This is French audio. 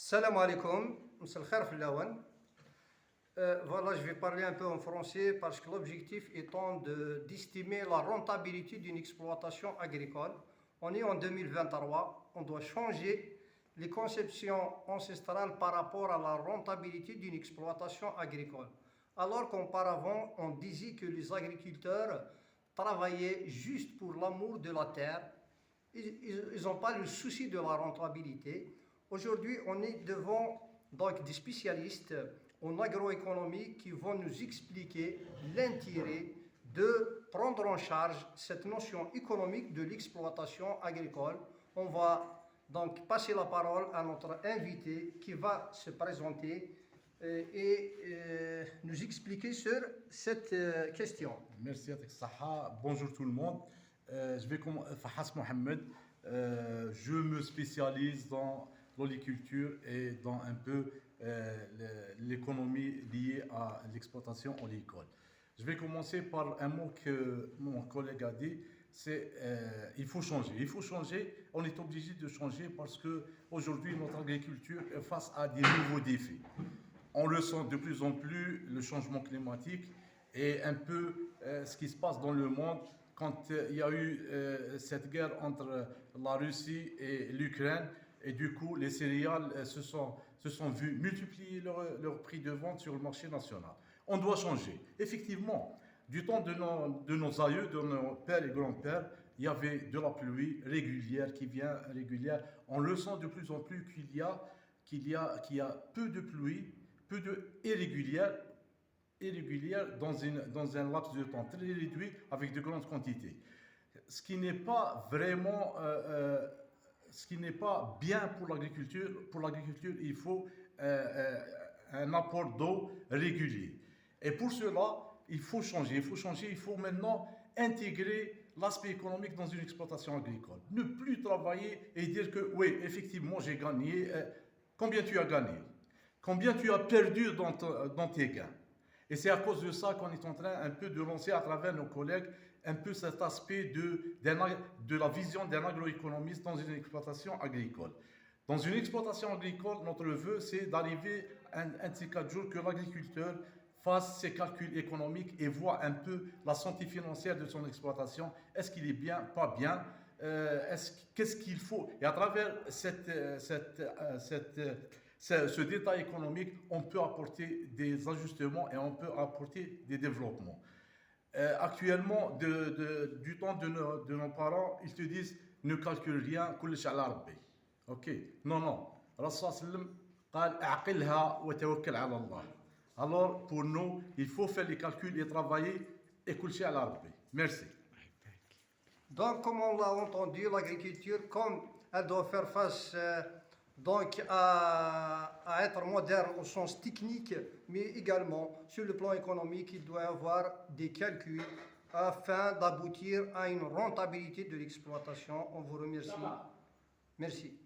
Salam alaikum, Mr. Khair Filawan. Voilà, je vais parler un peu en français parce que l'objectif étant d'estimer la rentabilité d'une exploitation agricole. On est en 2023, on doit changer les conceptions ancestrales par rapport à la rentabilité d'une exploitation agricole. Alors qu'auparavant, on disait que les agriculteurs travaillaient juste pour l'amour de la terre, ils n'ont pas le souci de la rentabilité. Aujourd'hui, on est devant donc des spécialistes en agroéconomie qui vont nous expliquer l'intérêt de prendre en charge cette notion économique de l'exploitation agricole. On va donc passer la parole à notre invité qui va se présenter et nous expliquer sur cette question. Merci à Saha. Bonjour tout le monde. Je vais commencer. Fahas Mohamed. Je me spécialise dans l'oliculture et dans un peu l'économie liée à l'exploitation olicole. Je vais commencer par un mot que mon collègue a dit, c'est il faut changer. Il faut changer, on est obligé de changer parce que aujourd'hui notre agriculture est face à des nouveaux défis. On le sent de plus en plus, le changement climatique et un peu ce qui se passe dans le monde quand il y a eu cette guerre entre la Russie et l'Ukraine. Et du coup, les céréales se sont vues multiplier leur prix de vente sur le marché national. On doit changer. Effectivement, du temps de nos aïeux, de nos pères et grands-pères, il y avait de la pluie régulière qui vient régulière. On le sent de plus en plus qu'il y a peu de pluie, peu de irrégulière dans un laps de temps très réduit avec de grandes quantités. Ce qui n'est pas vraiment ce qui n'est pas bien pour l'agriculture. Pour l'agriculture, il faut un apport d'eau régulier. Et pour cela, il faut changer. Il faut maintenant intégrer l'aspect économique dans une exploitation agricole. Ne plus travailler et dire que oui, effectivement, j'ai gagné. Combien tu as gagné? Combien tu as perdu dans tes gains? Et c'est à cause de ça qu'on est en train un peu de lancer à travers nos collègues un peu cet aspect de la vision d'un agroéconomiste dans une exploitation agricole. Dans une exploitation agricole, notre vœu, c'est d'arriver un de ces 4 jours que l'agriculteur fasse ses calculs économiques et voit un peu la santé financière de son exploitation. Est-ce qu'il est bien, pas bien? Qu'est-ce qu'il faut? Et à travers ce détail économique, on peut apporter des ajustements et on peut apporter des développements. Actuellement, du temps de nos parents, ils te disent ne calcule rien, كلش على ربي. Ok? Non. Rasul sallam قال اعقلها وتوكل على الله. Alors, pour nous, il faut faire les calculs et travailler et كلش على ربي. Merci. Donc, comme on l'a entendu, l'agriculture, comme elle doit faire face donc à être moderne au sens technique, mais également sur le plan économique, il doit y avoir des calculs afin d'aboutir à une rentabilité de l'exploitation. On vous remercie. Merci.